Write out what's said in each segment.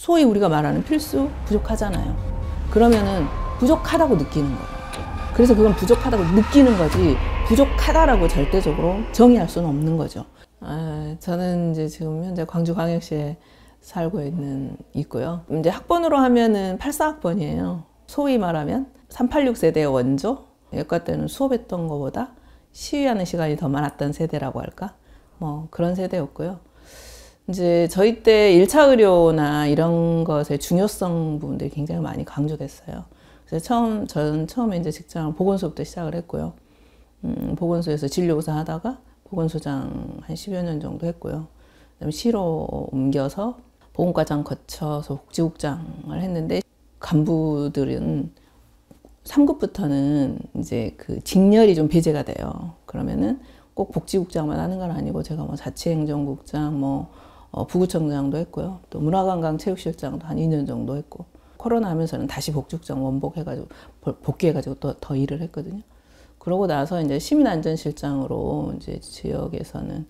소위 우리가 말하는 필수 부족하잖아요. 그러면은 부족하다고 느끼는 거예요. 그래서 그건 부족하다고 느끼는 거지 부족하다라고 절대적으로 정의할 수는 없는 거죠. 저는 이제 지금 현재 광주광역시에 살고 있고요. 이제 학번으로 하면은 84학번이에요. 소위 말하면 386 세대의 원조, 예과 때는 수업했던 것보다 시위하는 시간이 더 많았던 세대라고 할까? 뭐 그런 세대였고요. 이제 저희 때 1차 의료나 이런 것의 중요성 부분들이 굉장히 많이 강조됐어요. 그래서 저는 처음에 이제 직장을 보건소부터 시작을 했고요. 보건소에서 진료의사 하다가 보건소장 한 10여 년 정도 했고요. 그다음에 시로 옮겨서 보건과장 거쳐서 복지국장을 했는데, 간부들은 3급부터는 이제 그 직렬이 좀 배제가 돼요. 그러면은 꼭 복지국장만 하는 건 아니고 제가 뭐 자치행정국장, 부구청장도 했고요. 또 문화관광체육실장도 한 2년 정도 했고, 코로나 하면서는 다시 복지국장 원복해가지고 복귀해가지고 또 더 일을 했거든요. 그러고 나서 이제 시민안전실장으로 이제 지역에서는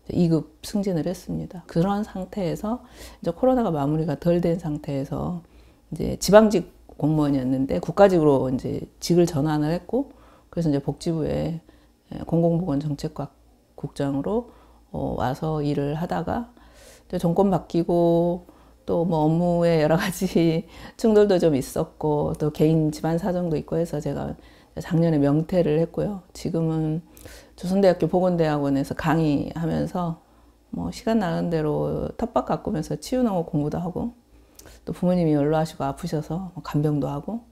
2급 승진을 했습니다. 그런 상태에서 이제 코로나가 마무리가 덜 된 상태에서 이제 지방직 공무원이었는데 국가직으로 이제 직을 전환을 했고, 그래서 이제 복지부에 공공보건정책과 국장으로 와서 일을 하다가 정권 바뀌고 또 뭐 업무에 여러 가지 충돌도 좀 있었고 또 개인 집안 사정도 있고 해서 제가 작년에 명퇴를 했고요. 지금은 조선대학교 보건대학원에서 강의하면서 뭐 시간 나는 대로 텃밭 가꾸면서 치유농업 공부도 하고, 또 부모님이 연로하시고 아프셔서 간병도 하고,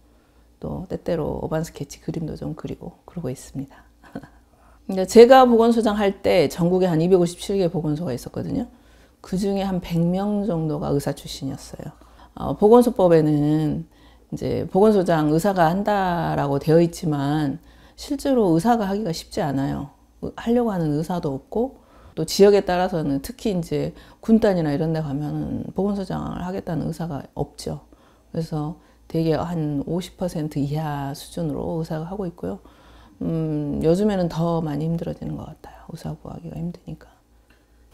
또 때때로 어반 스케치 그림도 좀 그리고 그러고 있습니다. 제가 보건소장 할 때 전국에 한 257개 보건소가 있었거든요. 그 중에 한 100명 정도가 의사 출신이었어요. 보건소법에는 이제 보건소장 의사가 한다라고 되어 있지만 실제로 의사가 하기가 쉽지 않아요. 하려고 하는 의사도 없고, 또 지역에 따라서는 특히 이제 군단이나 이런 데 가면은 보건소장을 하겠다는 의사가 없죠. 그래서 되게 한 50% 이하 수준으로 의사가 하고 있고요. 요즘에는 더 많이 힘들어지는 것 같아요. 의사 구하기가 힘드니까.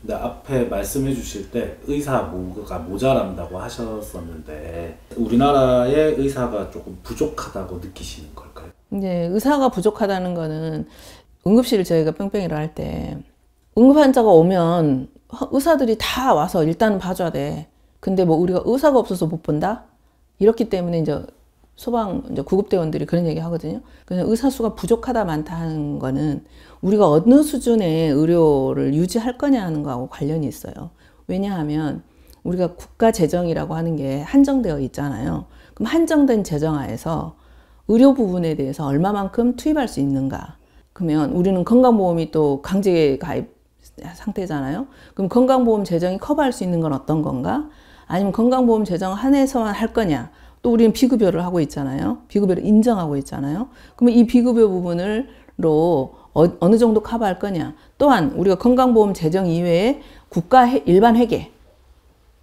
근데 앞에 말씀해 주실 때 의사 모가 모자란다고 하셨었는데, 우리나라의 의사가 조금 부족하다고 느끼시는 걸까요? 이제 의사가 부족하다는 거는, 응급실을 저희가 뺑뺑이를 할 때 응급환자가 오면 의사들이 다 와서 일단 봐줘야 돼. 근데 뭐 우리가 의사가 없어서 못 본다? 이렇기 때문에 이제 이제 구급대원들이 그런 얘기 하거든요. 그냥 의사 수가 부족하다 많다 하는 거는 우리가 어느 수준의 의료를 유지할 거냐 하는 거하고 관련이 있어요. 왜냐하면 우리가 국가 재정이라고 하는 게 한정되어 있잖아요. 그럼 한정된 재정하에서 의료 부분에 대해서 얼마만큼 투입할 수 있는가. 그러면 우리는 건강보험이 또 강제 가입 상태잖아요. 그럼 건강보험 재정이 커버할 수 있는 건 어떤 건가? 아니면 건강보험 재정 한해서만 할 거냐? 또 우리는 비급여를 하고 있잖아요. 비급여를 인정하고 있잖아요. 그러면 이 비급여 부분으로 어느 정도 커버할 거냐. 또한 우리가 건강보험 재정 이외에 국가 일반 회계,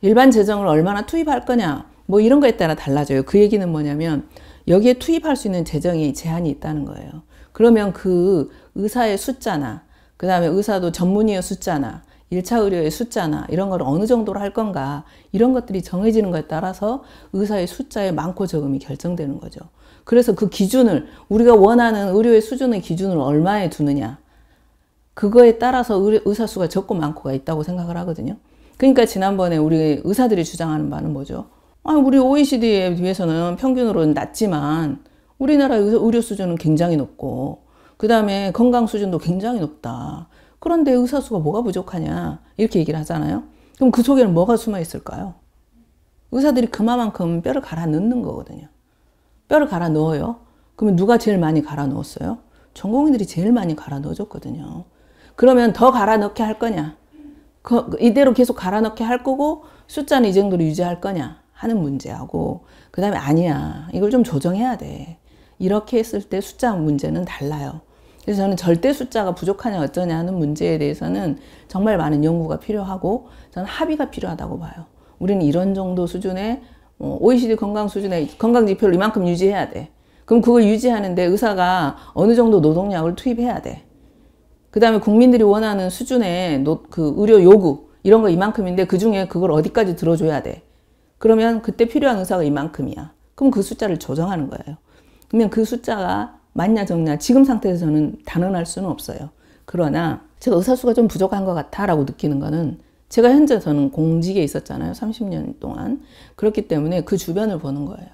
일반 재정을 얼마나 투입할 거냐. 뭐 이런 거에 따라 달라져요. 그 얘기는 뭐냐면 여기에 투입할 수 있는 재정이 제한이 있다는 거예요. 그러면 그 의사의 숫자나, 그 다음에 의사도 전문의의 숫자나 1차 의료의 숫자나 이런 걸 어느 정도로 할 건가, 이런 것들이 정해지는 것에 따라서 의사의 숫자의 많고 적음이 결정되는 거죠. 그래서 그 기준을, 우리가 원하는 의료의 수준의 기준을 얼마에 두느냐, 그거에 따라서 의사 수가 적고 많고가 있다고 생각을 하거든요. 그러니까 지난번에 우리 의사들이 주장하는 바는 뭐죠? 우리 OECD에 비해서는 평균으로는 낮지만 우리나라 의료 수준은 굉장히 높고, 그 다음에 건강 수준도 굉장히 높다. 그런데 의사 수가 뭐가 부족하냐, 이렇게 얘기를 하잖아요. 그럼 그 속에는 뭐가 숨어 있을까요? 의사들이 그만큼 뼈를 갈아 넣는 거거든요. 뼈를 갈아 넣어요. 그러면 누가 제일 많이 갈아 넣었어요? 전공의들이 제일 많이 갈아 넣어줬거든요. 그러면 더 갈아 넣게 할 거냐? 이대로 계속 갈아 넣게 할 거고 숫자는 이 정도로 유지할 거냐 하는 문제하고, 그 다음에 아니야, 이걸 좀 조정해야 돼. 이렇게 했을 때 숫자 문제는 달라요. 그래서 저는 절대 숫자가 부족하냐 어쩌냐 하는 문제에 대해서는 정말 많은 연구가 필요하고 저는 합의가 필요하다고 봐요. 우리는 이런 정도 수준의 OECD 건강 수준의 건강 지표를 이만큼 유지해야 돼. 그럼 그걸 유지하는데 의사가 어느 정도 노동력을 투입해야 돼. 그 다음에 국민들이 원하는 수준의 그 의료 요구 이런 거 이만큼인데 그 중에 그걸 어디까지 들어줘야 돼. 그러면 그때 필요한 의사가 이만큼이야. 그럼 그 숫자를 조정하는 거예요. 그러면 그 숫자가 맞냐 적냐 지금 상태에서 저는 단언할 수는 없어요. 그러나 제가 의사수가 좀 부족한 것 같아 라고 느끼는 거는 제가 현재 저는 공직에 있었잖아요. 30년 동안. 그렇기 때문에 그 주변을 보는 거예요.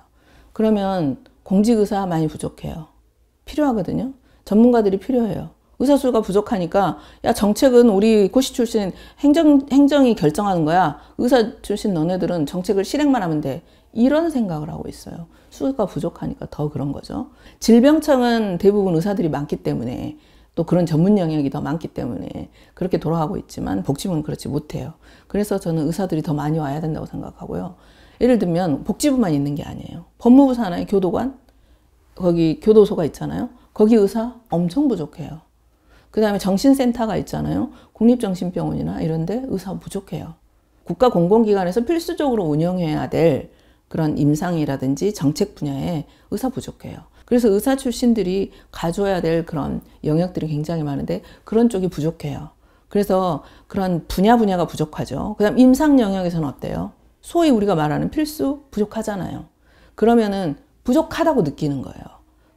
그러면 공직의사 많이 부족해요. 필요하거든요. 전문가들이 필요해요. 의사수가 부족하니까 야 정책은 우리 고시 출신 행정이 결정하는 거야. 의사 출신 너네들은 정책을 실행만 하면 돼. 이런 생각을 하고 있어요. 수가 부족하니까 더 그런 거죠. 질병청은 대부분 의사들이 많기 때문에 또 그런 전문 영역이 더 많기 때문에 그렇게 돌아가고 있지만 복지부는 그렇지 못해요. 그래서 저는 의사들이 더 많이 와야 된다고 생각하고요. 예를 들면 복지부만 있는 게 아니에요. 법무부 산하의 교도관, 거기 교도소가 있잖아요. 거기 의사 엄청 부족해요. 그 다음에 정신센터가 있잖아요. 국립정신병원이나 이런 데 의사 부족해요. 국가공공기관에서 필수적으로 운영해야 될 그런 임상이라든지 정책 분야에 의사 부족해요. 그래서 의사 출신들이 가져야 될 그런 영역들이 굉장히 많은데 그런 쪽이 부족해요. 그래서 그런 분야가 부족하죠. 그 다음 임상 영역에서는 어때요? 소위 우리가 말하는 필수 부족하잖아요. 그러면은 부족하다고 느끼는 거예요.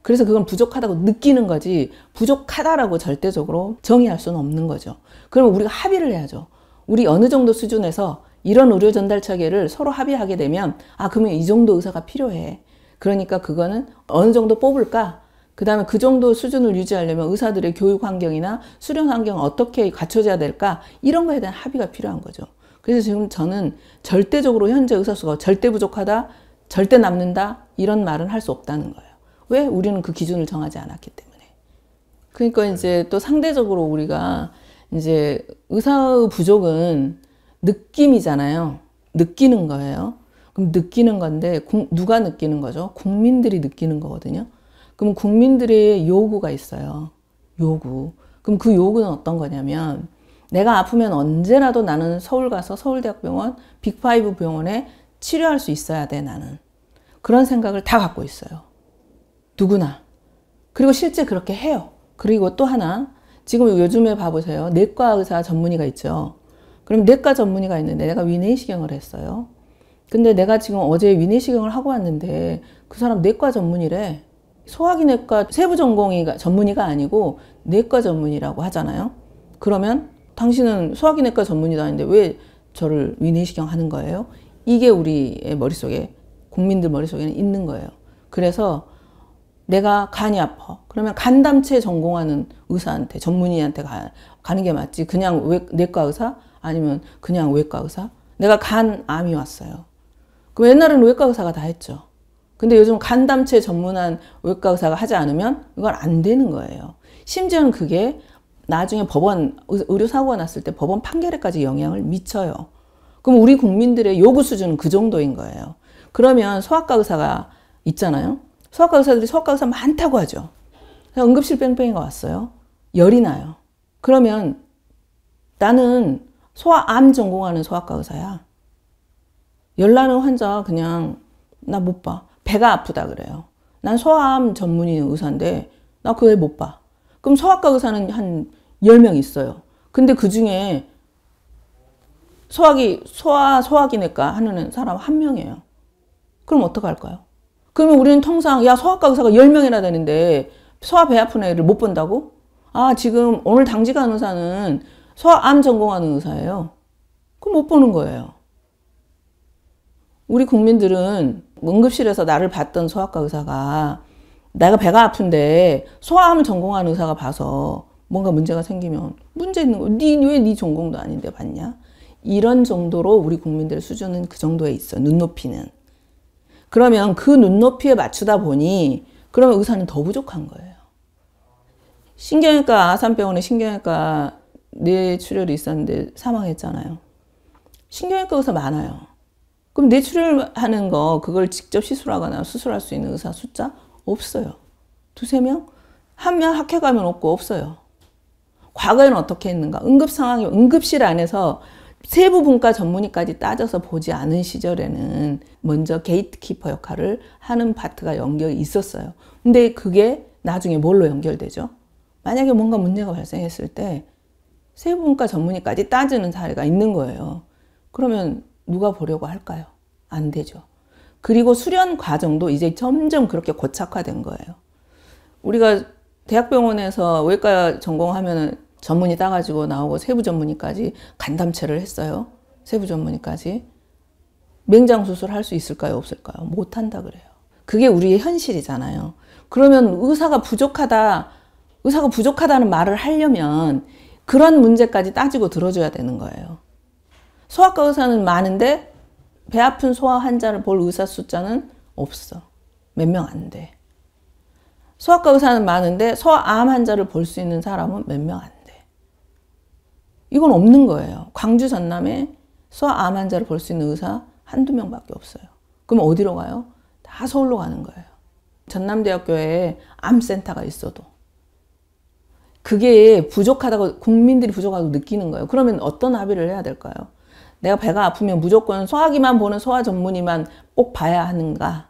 그래서 그건 부족하다고 느끼는 거지 부족하다라고 절대적으로 정의할 수는 없는 거죠. 그러면 우리가 합의를 해야죠. 우리 어느 정도 수준에서 이런 의료 전달 체계를 서로 합의하게 되면 그러면 이 정도 의사가 필요해. 그러니까 그거는 어느 정도 뽑을까? 그 다음에 그 정도 수준을 유지하려면 의사들의 교육 환경이나 수련 환경을 어떻게 갖춰져야 될까? 이런 거에 대한 합의가 필요한 거죠. 그래서 지금 저는 절대적으로 현재 의사수가 절대 부족하다, 절대 남는다 이런 말은 할 수 없다는 거예요. 왜? 우리는 그 기준을 정하지 않았기 때문에. 그러니까 이제 또 상대적으로 우리가 이제 의사의 부족은 느낌이잖아요. 느끼는 거예요. 그럼 느끼는 건데 누가 느끼는 거죠? 국민들이 느끼는 거거든요. 그럼 국민들의 요구가 있어요. 요구. 그럼 그 요구는 어떤 거냐면 내가 아프면 언제라도 나는 서울 가서 서울대학병원, 빅5 병원에 치료할 수 있어야 돼 나는. 그런 생각을 다 갖고 있어요. 누구나. 그리고 실제 그렇게 해요. 그리고 또 하나 지금 요즘에 봐보세요. 내과 의사 전문의가 있죠. 그럼 내과 전문의가 있는데 내가 위내시경을 했어요. 근데 내가 지금 어제 위내시경을 하고 왔는데 그 사람 내과 전문의래. 소화기내과 세부 전문의가 아니고 내과 전문의라고 하잖아요. 그러면 당신은 소화기내과 전문의도 아닌데 왜 저를 위내시경 하는 거예요? 이게 우리의 머릿속에 국민들 머릿속에는 있는 거예요. 그래서 내가 간이 아파. 그러면 간담체 전공하는 의사한테 전문의한테 가는 게 맞지. 그냥 내과 의사? 아니면 그냥 외과 의사? 내가 간암이 왔어요. 그 옛날에는 외과 의사가 다 했죠. 근데 요즘 간담체 전문한 외과 의사가 하지 않으면 이건 안 되는 거예요. 심지어는 그게 나중에 법원, 의료사고가 났을 때 법원 판결에까지 영향을 미쳐요. 그럼 우리 국민들의 요구 수준은 그 정도인 거예요. 그러면 소아과 의사가 있잖아요. 소아과 의사들이 소아과 의사 많다고 하죠. 응급실 뺑뺑이가 왔어요. 열이 나요. 그러면 나는 소아암 전공하는 소아과 의사야. 열나는 환자 그냥 나 못 봐. 배가 아프다 그래요. 난 소아암 전문의 의사인데 나 그거 못 봐. 그럼 소아과 의사는 한 10명 있어요. 근데 그 중에 소화기내과 하는 사람 1명이에요. 그럼 어떡할까요? 그러면 우리는 통상 소아과 의사가 10명이나 되는데 소아 배 아픈 애를 못 본다고? 지금 오늘 당직한 의사는 소아암 전공하는 의사예요. 그럼 못 보는 거예요. 우리 국민들은 응급실에서 나를 봤던 소아과 의사가 내가 배가 아픈데 소아암을 전공하는 의사가 봐서 뭔가 문제가 생기면 문제 있는 거. 왜 네 전공도 아닌데 봤냐? 이런 정도로 우리 국민들의 수준은 그 정도에 있어. 눈높이는. 그러면 그 눈높이에 맞추다 보니 그러면 의사는 더 부족한 거예요. 신경외과 아산병원에 신경외과 뇌출혈이 있었는데 사망했잖아요. 신경외과 의사 많아요. 그럼 뇌출혈하는 거 그걸 직접 시술하거나 수술할 수 있는 의사 숫자 없어요. 2-3명? 1명 학회 가면 없어요. 과거에는 어떻게 했는가? 응급실 안에서 세부분과 전문의까지 따져서 보지 않은 시절에는 먼저 게이트키퍼 역할을 하는 파트가 연결이 있었어요. 근데 그게 나중에 뭘로 연결되죠? 만약에 뭔가 문제가 발생했을 때 세부분과 전문의까지 따지는 사례가 있는 거예요. 그러면 누가 보려고 할까요? 안 되죠. 그리고 수련 과정도 이제 점점 그렇게 고착화된 거예요. 우리가 대학병원에서 외과 전공하면은 전문의 따가지고 나오고 세부 전문의까지 간담체를 했어요. 세부 전문의까지. 맹장 수술 할 수 있을까요? 없을까요? 못 한다 그래요. 그게 우리의 현실이잖아요. 그러면 의사가 부족하다는 말을 하려면 그런 문제까지 따지고 들어줘야 되는 거예요. 소아과 의사는 많은데 배 아픈 소아 환자를 볼 의사 숫자는 없어. 몇 명 안 돼. 소아과 의사는 많은데 소아암 환자를 볼 수 있는 사람은 몇 명 안 돼. 이건 없는 거예요. 광주 전남에 소아암 환자를 볼 수 있는 의사 한두 명밖에 없어요. 그럼 어디로 가요? 다 서울로 가는 거예요. 전남대학교에 암센터가 있어도. 그게 부족하다고 국민들이 부족하다고 느끼는 거예요. 그러면 어떤 합의를 해야 될까요? 내가 배가 아프면 무조건 소화기만 보는 소아 전문의만 꼭 봐야 하는가?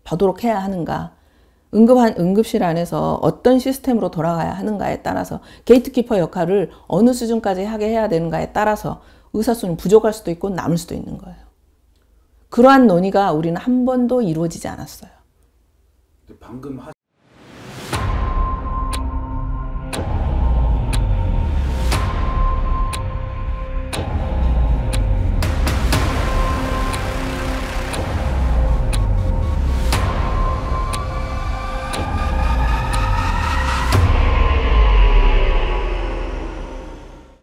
보도록 해야 하는가? 응급실 안에서 어떤 시스템으로 돌아가야 하는가에 따라서 게이트키퍼 역할을 어느 수준까지 하게 해야 되는가에 따라서 의사 수는 부족할 수도 있고 남을 수도 있는 거예요. 그러한 논의가 우리는 한 번도 이루어지지 않았어요. 방금